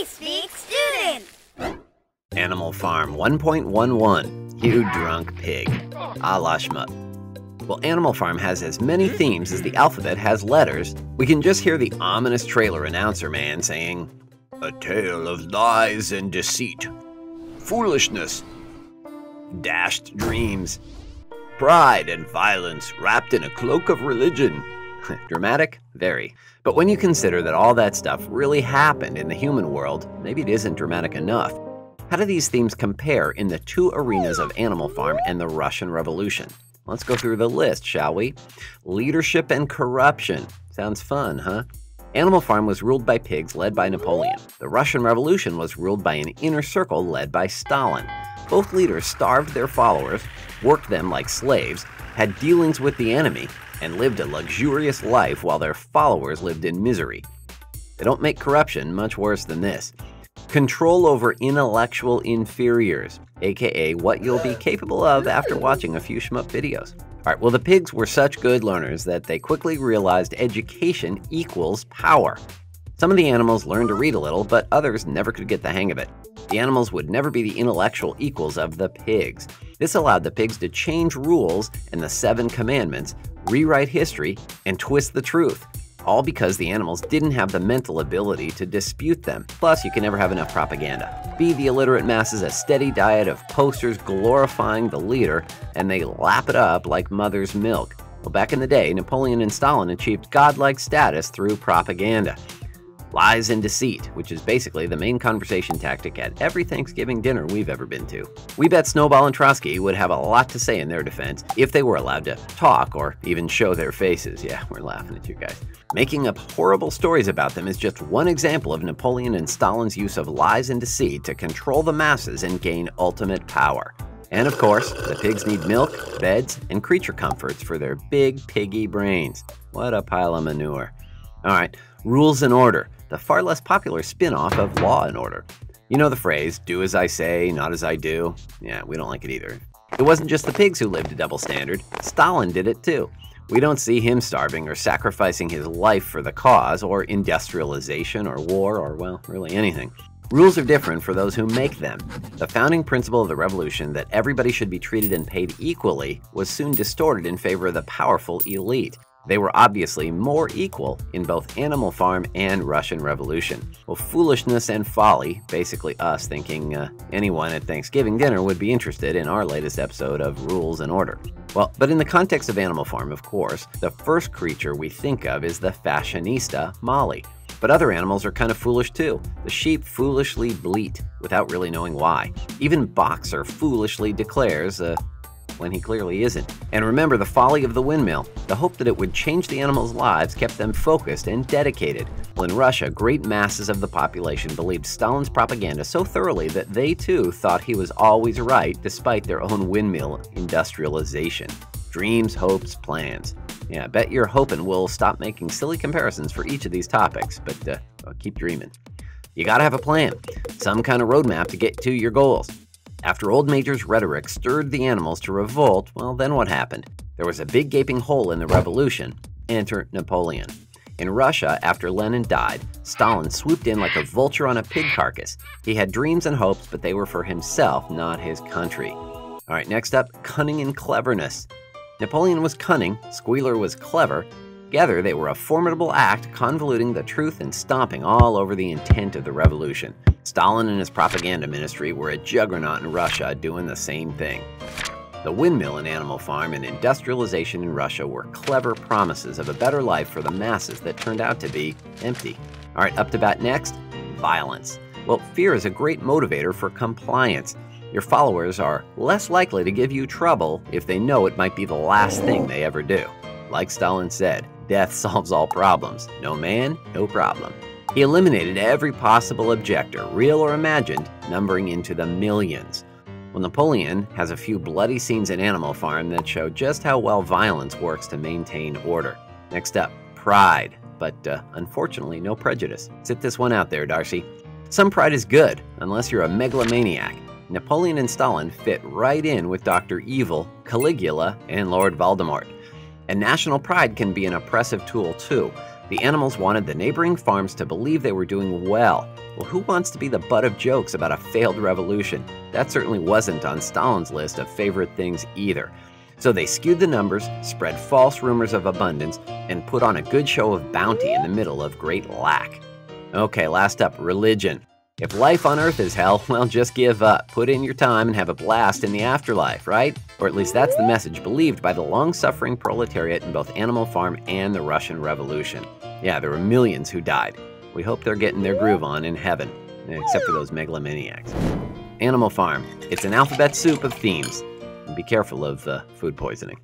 Speak Student! Animal Farm 1.11, You Drunk Pig, a la Schmuck. Well, Animal Farm has as many themes as the alphabet has letters. We can just hear the ominous trailer announcer man saying, "A tale of lies and deceit, foolishness, dashed dreams, pride and violence wrapped in a cloak of religion." Dramatic? Very. But when you consider that all that stuff really happened in the human world, maybe it isn't dramatic enough. How do these themes compare in the two arenas of Animal Farm and the Russian Revolution? Let's go through the list, shall we? Leadership and corruption. Sounds fun, huh? Animal Farm was ruled by pigs led by Napoleon. The Russian Revolution was ruled by an inner circle led by Stalin. Both leaders starved their followers, worked them like slaves, had dealings with the enemy, and lived a luxurious life while their followers lived in misery. They don't make corruption much worse than this. Control over intellectual inferiors, aka what you'll be capable of after watching a few shmup videos. Alright, well, the pigs were such good learners that they quickly realized education equals power. Some of the animals learned to read a little, but others never could get the hang of it. The animals would never be the intellectual equals of the pigs. This allowed the pigs to change rules and the 7 commandments, rewrite history, and twist the truth. All because the animals didn't have the mental ability to dispute them. Plus, you can never have enough propaganda. Feed the illiterate masses a steady diet of posters glorifying the leader, and they lap it up like mother's milk. Well, back in the day, Napoleon and Stalin achieved godlike status through propaganda. Lies and deceit, which is basically the main conversation tactic at every Thanksgiving dinner we've ever been to. We bet Snowball and Trotsky would have a lot to say in their defense if they were allowed to talk or even show their faces. Yeah, we're laughing at you guys. Making up horrible stories about them is just one example of Napoleon and Stalin's use of lies and deceit to control the masses and gain ultimate power. And of course, the pigs need milk, beds, and creature comforts for their big piggy brains. What a pile of manure. All right, rules and order, the far less popular spin-off of Law and Order. You know the phrase, do as I say, not as I do? Yeah, we don't like it either. It wasn't just the pigs who lived a double standard. Stalin did it too. We don't see him starving or sacrificing his life for the cause, or industrialization, or war, or, well, really anything. Rules are different for those who make them. The founding principle of the revolution that everybody should be treated and paid equally was soon distorted in favor of the powerful elite. They were obviously more equal in both Animal Farm and Russian Revolution. Well, foolishness and folly, basically us thinking anyone at Thanksgiving dinner would be interested in our latest episode of Rules and Order. Well, but in the context of Animal Farm, of course, the first creature we think of is the fashionista, Molly. But other animals are kind of foolish too. The sheep foolishly bleat without really knowing why. Even Boxer foolishly declares, when he clearly isn't. And remember the folly of the windmill. The hope that it would change the animals' lives kept them focused and dedicated. Well, in Russia, great masses of the population believed Stalin's propaganda so thoroughly that they too thought he was always right despite their own windmill industrialization. Dreams, hopes, plans. Yeah, I bet you're hoping we'll stop making silly comparisons for each of these topics, but keep dreaming. You gotta have a plan, some kind of roadmap to get to your goals. After Old Major's rhetoric stirred the animals to revolt, well, then what happened? There was a big gaping hole in the revolution. Enter Napoleon. In Russia, after Lenin died, Stalin swooped in like a vulture on a pig carcass. He had dreams and hopes, but they were for himself, not his country. All right, next up, cunning and cleverness. Napoleon was cunning, Squealer was clever. Together, they were a formidable act, convoluting the truth and stomping all over the intent of the revolution. Stalin and his propaganda ministry were a juggernaut in Russia doing the same thing. The windmill in Animal Farm and industrialization in Russia were clever promises of a better life for the masses that turned out to be empty. All right, up to bat next, violence. Well, fear is a great motivator for compliance. Your followers are less likely to give you trouble if they know it might be the last thing they ever do. Like Stalin said, death solves all problems. No man, no problem. He eliminated every possible objector, real or imagined, numbering into the millions. Well, Napoleon has a few bloody scenes in Animal Farm that show just how well violence works to maintain order. Next up, pride, but unfortunately no prejudice. Sit this one out there, Darcy. Some pride is good, unless you're a megalomaniac. Napoleon and Stalin fit right in with Dr. Evil, Caligula, and Lord Voldemort. And national pride can be an oppressive tool too. The animals wanted the neighboring farms to believe they were doing well. Well, who wants to be the butt of jokes about a failed revolution? That certainly wasn't on Stalin's list of favorite things either. So they skewed the numbers, spread false rumors of abundance, and put on a good show of bounty in the middle of great lack. Okay, last up, religion. If life on Earth is hell, well, just give up. Put in your time and have a blast in the afterlife, right? Or at least that's the message believed by the long-suffering proletariat in both Animal Farm and the Russian Revolution. Yeah, there were millions who died. We hope they're getting their groove on in heaven, except for those megalomaniacs. Animal Farm. It's an alphabet soup of themes. And be careful of food poisoning.